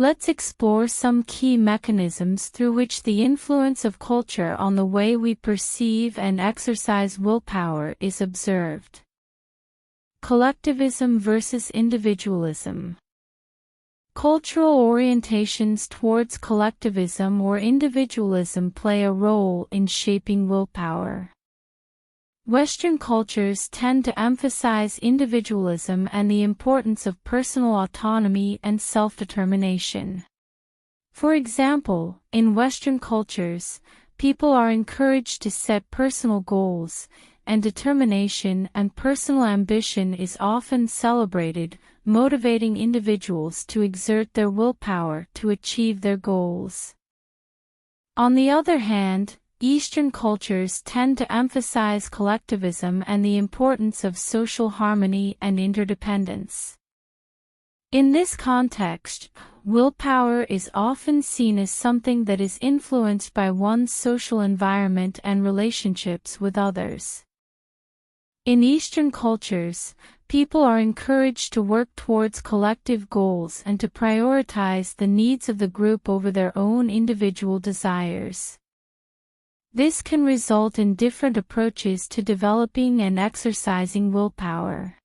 Let's explore some key mechanisms through which the influence of culture on the way we perceive and exercise willpower is observed. Collectivism versus individualism. Cultural orientations towards collectivism or individualism play a role in shaping willpower. Western cultures tend to emphasize individualism and the importance of personal autonomy and self-determination. For example, in Western cultures, people are encouraged to set personal goals, and determination and personal ambition is often celebrated, motivating individuals to exert their willpower to achieve their goals. On the other hand, Eastern cultures tend to emphasize collectivism and the importance of social harmony and interdependence. In this context, willpower is often seen as something that is influenced by one's social environment and relationships with others. In Eastern cultures, people are encouraged to work towards collective goals and to prioritize the needs of the group over their own individual desires. This can result in different approaches to developing and exercising willpower.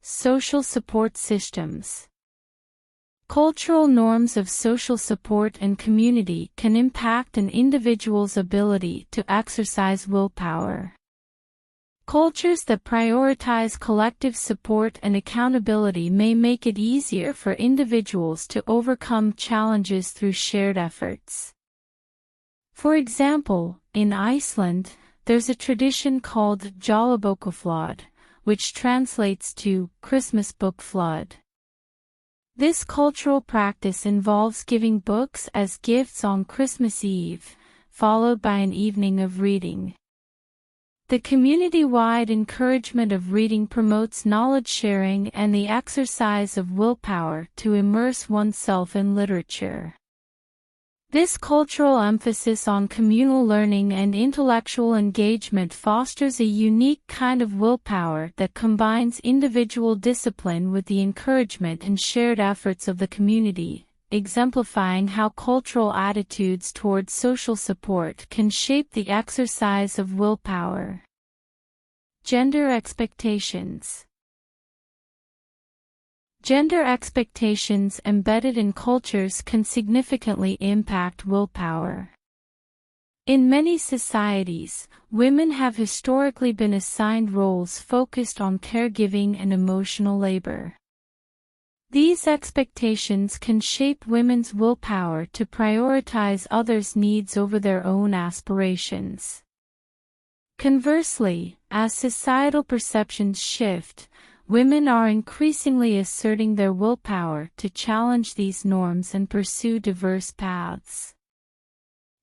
Social support systems. Cultural norms of social support and community can impact an individual's ability to exercise willpower. Cultures that prioritize collective support and accountability may make it easier for individuals to overcome challenges through shared efforts. For example, in Iceland, there's a tradition called Jólabókaflóð, which translates to Christmas Book Flood. This cultural practice involves giving books as gifts on Christmas Eve, followed by an evening of reading. The community-wide encouragement of reading promotes knowledge sharing and the exercise of willpower to immerse oneself in literature. This cultural emphasis on communal learning and intellectual engagement fosters a unique kind of willpower that combines individual discipline with the encouragement and shared efforts of the community, exemplifying how cultural attitudes toward social support can shape the exercise of willpower. Gender expectations. Gender expectations embedded in cultures can significantly impact willpower. In many societies, women have historically been assigned roles focused on caregiving and emotional labor. These expectations can shape women's willpower to prioritize others' needs over their own aspirations. Conversely, as societal perceptions shift, women are increasingly asserting their willpower to challenge these norms and pursue diverse paths.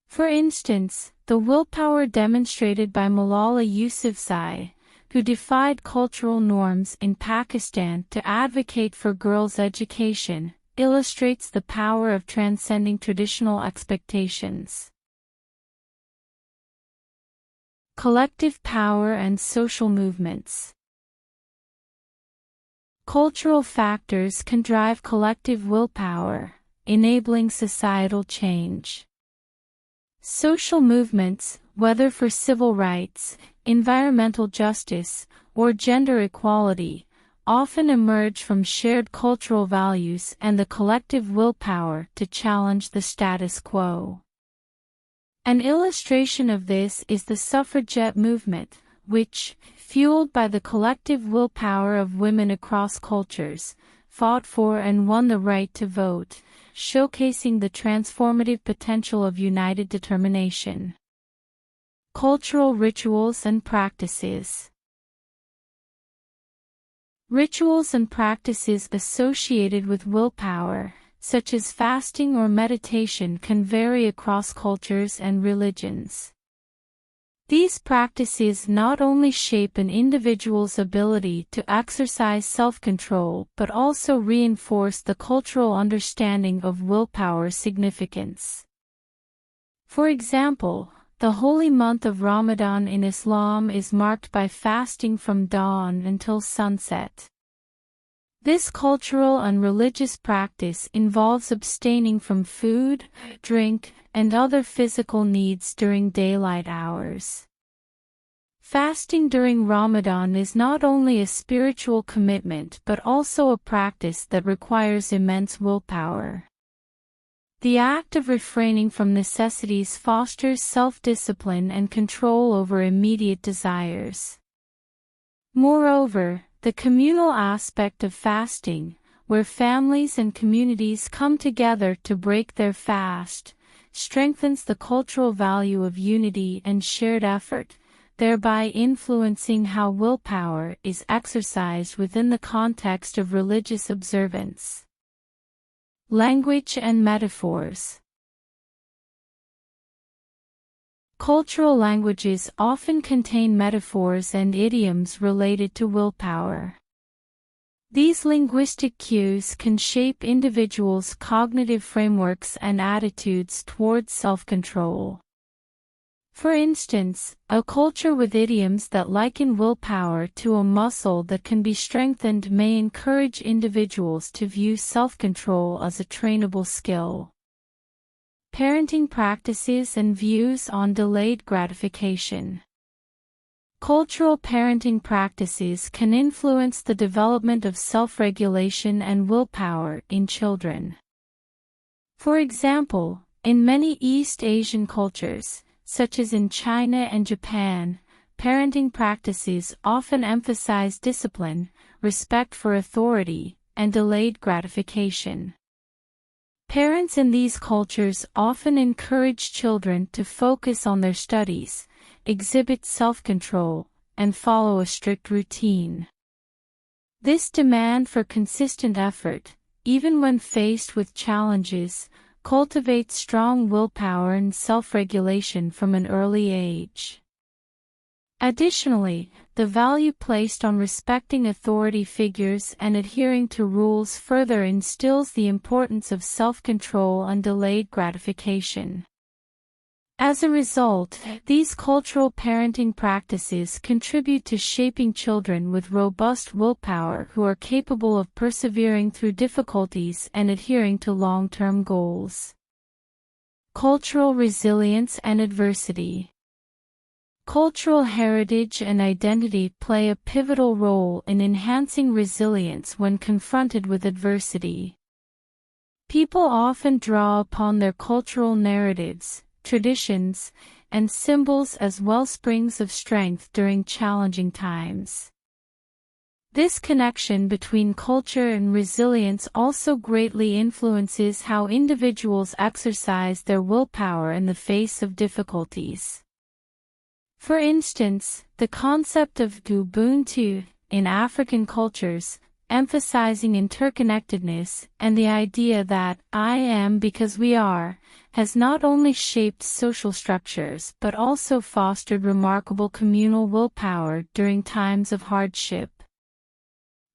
For instance, the willpower demonstrated by Malala Yousafzai, who defied cultural norms in Pakistan to advocate for girls' education, illustrates the power of transcending traditional expectations. Collective power and social movements. Cultural factors can drive collective willpower, enabling societal change. Social movements, whether for civil rights, environmental justice, or gender equality, often emerge from shared cultural values and the collective willpower to challenge the status quo. An illustration of this is the suffragette movement, which, fueled by the collective willpower of women across cultures, fought for and won the right to vote, showcasing the transformative potential of united determination. Cultural rituals and practices. Rituals and practices associated with willpower, such as fasting or meditation, can vary across cultures and religions. These practices not only shape an individual's ability to exercise self-control but also reinforce the cultural understanding of willpower's significance. For example, the holy month of Ramadan in Islam is marked by fasting from dawn until sunset. This cultural and religious practice involves abstaining from food, drink, and other physical needs during daylight hours. Fasting during Ramadan is not only a spiritual commitment but also a practice that requires immense willpower. The act of refraining from necessities fosters self-discipline and control over immediate desires. Moreover, the communal aspect of fasting, where families and communities come together to break their fast, strengthens the cultural value of unity and shared effort, thereby influencing how willpower is exercised within the context of religious observance. Language and metaphors. Cultural languages often contain metaphors and idioms related to willpower. These linguistic cues can shape individuals' cognitive frameworks and attitudes towards self-control. For instance, a culture with idioms that liken willpower to a muscle that can be strengthened may encourage individuals to view self-control as a trainable skill. Parenting practices and views on delayed gratification. Cultural parenting practices can influence the development of self-regulation and willpower in children. For example, in many East Asian cultures, such as in China and Japan, parenting practices often emphasize discipline, respect for authority, and delayed gratification. Parents in these cultures often encourage children to focus on their studies, exhibit self-control, and follow a strict routine. This demand for consistent effort, even when faced with challenges, cultivates strong willpower and self-regulation from an early age. Additionally, the value placed on respecting authority figures and adhering to rules further instills the importance of self-control and delayed gratification. As a result, these cultural parenting practices contribute to shaping children with robust willpower who are capable of persevering through difficulties and adhering to long-term goals. Cultural resilience and adversity. Cultural heritage and identity play a pivotal role in enhancing resilience when confronted with adversity. People often draw upon their cultural narratives, traditions, and symbols as wellsprings of strength during challenging times. This connection between culture and resilience also greatly influences how individuals exercise their willpower in the face of difficulties. For instance, the concept of Ubuntu in African cultures, emphasizing interconnectedness and the idea that I am because we are, has not only shaped social structures but also fostered remarkable communal willpower during times of hardship.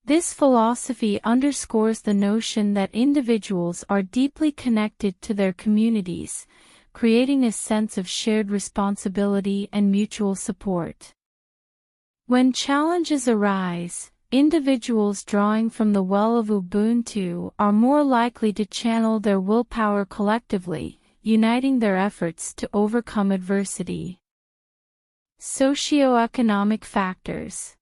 This philosophy underscores the notion that individuals are deeply connected to their communities, creating a sense of shared responsibility and mutual support. When challenges arise, individuals drawing from the well of Ubuntu are more likely to channel their willpower collectively, uniting their efforts to overcome adversity. Socioeconomic factors.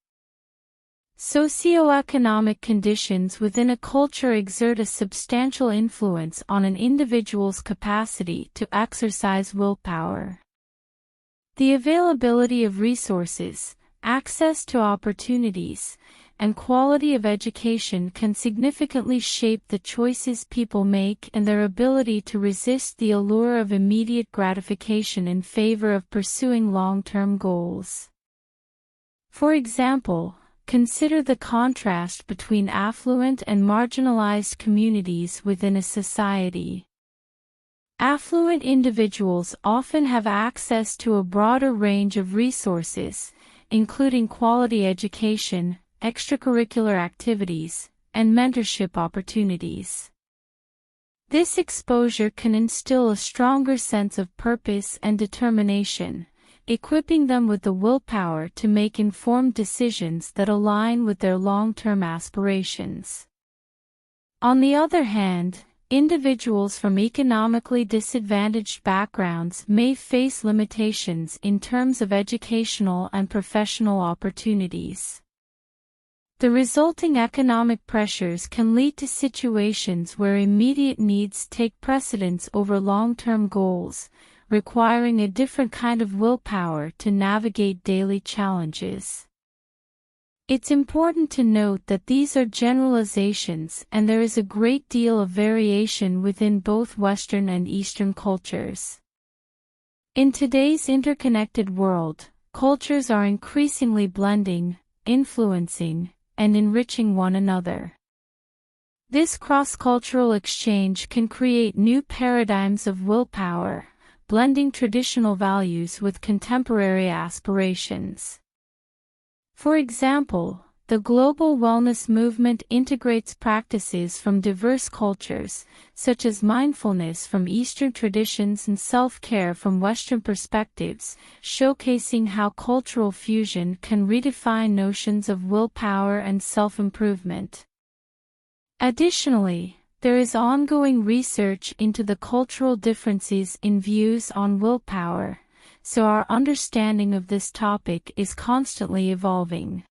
Socioeconomic conditions within a culture exert a substantial influence on an individual's capacity to exercise willpower. The availability of resources, access to opportunities, and quality of education can significantly shape the choices people make and their ability to resist the allure of immediate gratification in favor of pursuing long-term goals. For example, consider the contrast between affluent and marginalized communities within a society. Affluent individuals often have access to a broader range of resources, including quality education, extracurricular activities, and mentorship opportunities. This exposure can instill a stronger sense of purpose and determination, equipping them with the willpower to make informed decisions that align with their long-term aspirations. On the other hand, individuals from economically disadvantaged backgrounds may face limitations in terms of educational and professional opportunities. The resulting economic pressures can lead to situations where immediate needs take precedence over long-term goals, requiring a different kind of willpower to navigate daily challenges. It's important to note that these are generalizations and there is a great deal of variation within both Western and Eastern cultures. In today's interconnected world, cultures are increasingly blending, influencing, and enriching one another. This cross-cultural exchange can create new paradigms of willpower, blending traditional values with contemporary aspirations. For example, the global wellness movement integrates practices from diverse cultures, such as mindfulness from Eastern traditions and self-care from Western perspectives, showcasing how cultural fusion can redefine notions of willpower and self-improvement. Additionally, there is ongoing research into the cultural differences in views on willpower, so our understanding of this topic is constantly evolving.